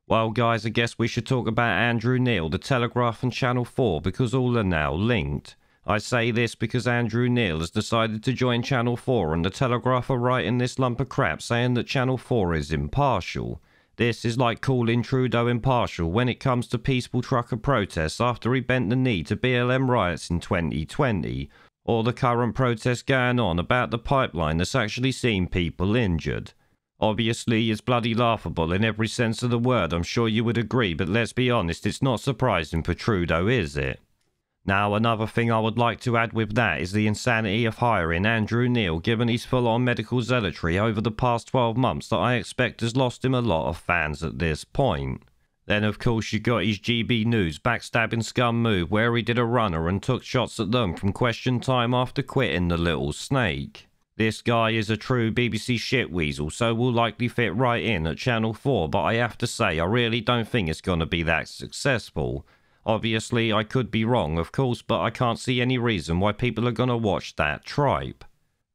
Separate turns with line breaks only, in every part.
Well guys, I guess we should talk about Andrew Neil, The Telegraph and Channel 4, because all are now linked. I say this because Andrew Neil has decided to join Channel 4 and The Telegraph are writing this lump of crap saying that Channel 4 is impartial. This is like calling Trudeau impartial when it comes to peaceful trucker protests after he bent the knee to BLM riots in 2020, or the current protests going on about the pipeline that's actually seen people injured. Obviously, it's bloody laughable in every sense of the word, I'm sure you would agree, but let's be honest, it's not surprising for Trudeau, is it? Now, another thing I would like to add with that is the insanity of hiring Andrew Neil, given his full-on medical zealotry over the past 12 months that I expect has lost him a lot of fans at this point. Then of course you got his GB News backstabbing scum move where he did a runner and took shots at them from question time after quitting the little snake. This guy is a true BBC shitweasel, so will likely fit right in at Channel 4, but I have to say I really don't think it's gonna be that successful. Obviously, I could be wrong, of course, but I can't see any reason why people are gonna watch that tripe.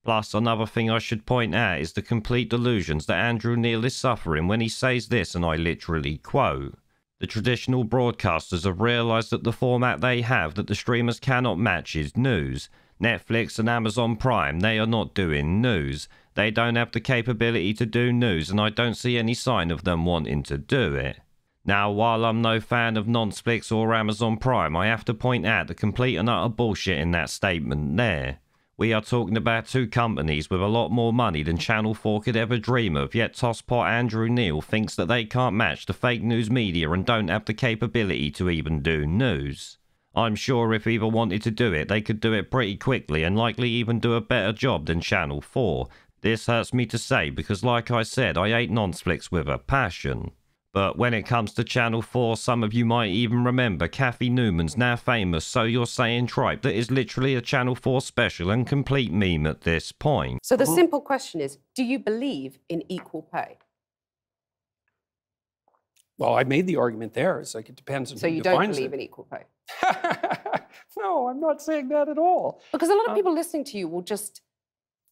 Plus, another thing I should point out is the complete delusions that Andrew Neil is suffering when he says this, and I literally quote, "The traditional broadcasters have realised that the format they have that the streamers cannot match is news. Netflix and Amazon Prime, they are not doing news. They don't have the capability to do news, and I don't see any sign of them wanting to do it." Now, while I'm no fan of Netflix or Amazon Prime, I have to point out the complete and utter bullshit in that statement there. We are talking about two companies with a lot more money than Channel 4 could ever dream of, yet tosspot Andrew Neil thinks that they can't match the fake news media and don't have the capability to even do news. I'm sure if either wanted to do it, they could do it pretty quickly and likely even do a better job than Channel 4. This hurts me to say because, like I said, I hate Netflix with a passion. But when it comes to Channel 4, some of you might even remember Kathy Newman's now famous "So You're Saying" tripe that is literally a Channel 4 special and complete meme at this point.
So the simple question is, do you believe in equal pay?
Well, I made the argument there. It's like it depends on who defines it.
So you don't believe in equal pay?
No, I'm not saying that at all.
Because a lot of people listening to you will just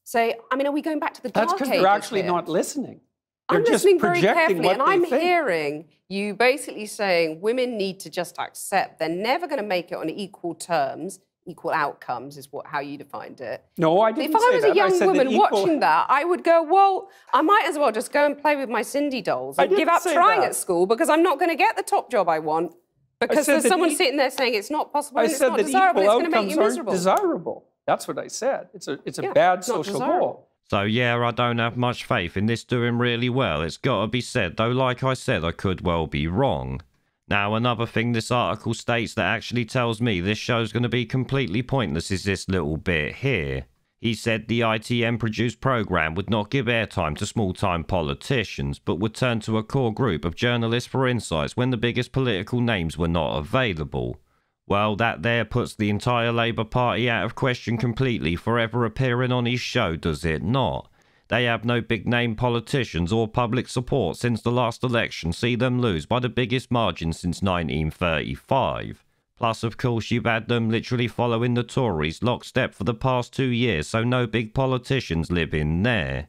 say, I mean, are we going back to the dark ages?
That's because they're actually not listening.
I'm listening very carefully, and I'm hearing you basically saying women need to just accept they're never going to make it on equal terms, equal outcomes is how you defined it.
No, I didn't say that.
If I was a young woman watching that, I would go, well, I might as well just go and play with my Cindy dolls and give up trying at school because I'm not going to get the top job I want because there's someone sitting there saying it's not possible and it's not desirable, it's going to make you miserable.
Desirable. That's what I said. It's a bad social goal.
So yeah, I don't have much faith in this doing really well, it's gotta be said, though like I said I could well be wrong. Now another thing this article states that actually tells me this show's gonna be completely pointless is this little bit here. He said the ITM produced programme would not give airtime to small-time politicians, but would turn to a core group of journalists for insights when the biggest political names were not available. Well, that there puts the entire Labour Party out of question completely for ever appearing on his show, does it not? They have no big-name politicians or public support since the last election see them lose by the biggest margin since 1935. Plus, of course, you've had them literally following the Tories lockstep for the past 2 years, so no big politicians live in there.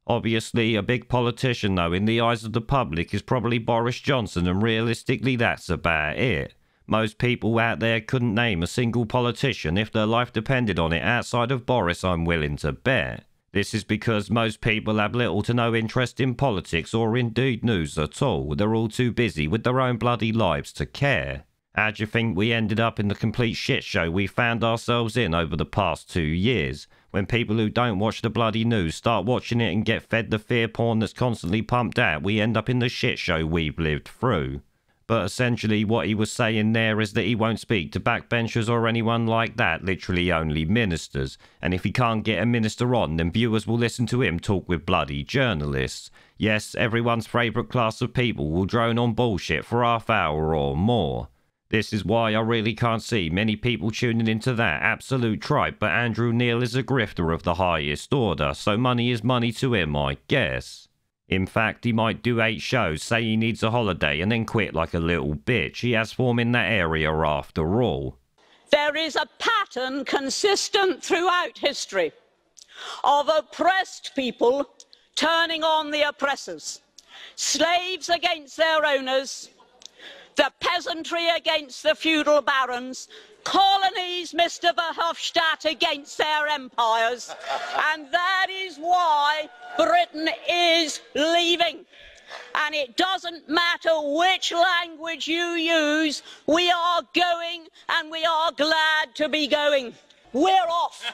Obviously, a big politician, though, in the eyes of the public is probably Boris Johnson, and realistically that's about it. Most people out there couldn't name a single politician if their life depended on it outside of Boris, I'm willing to bet. This is because most people have little to no interest in politics or indeed news at all. They're all too busy with their own bloody lives to care. How do you think we ended up in the complete shit show we found ourselves in over the past 2 years? When people who don't watch the bloody news start watching it and get fed the fear porn that's constantly pumped out, we end up in the shit show we've lived through. But essentially what he was saying there is that he won't speak to backbenchers or anyone like that, literally only ministers. And if he can't get a minister on, then viewers will listen to him talk with bloody journalists. Yes, everyone's favourite class of people will drone on bullshit for half hour or more. This is why I really can't see many people tuning into that absolute tripe, but Andrew Neil is a grifter of the highest order, so money is money to him, I guess. In fact, he might do 8 shows, say he needs a holiday, and then quit like a little bitch. He has form in that area after all.
There is a pattern consistent throughout history of oppressed people turning on the oppressors, slaves against their owners, the peasantry against the feudal barons, colonies, Mr. Verhofstadt, against their empires. And that is why Britain is leaving. And it doesn't matter which language you use, we are going, and we are glad to be going. We're off.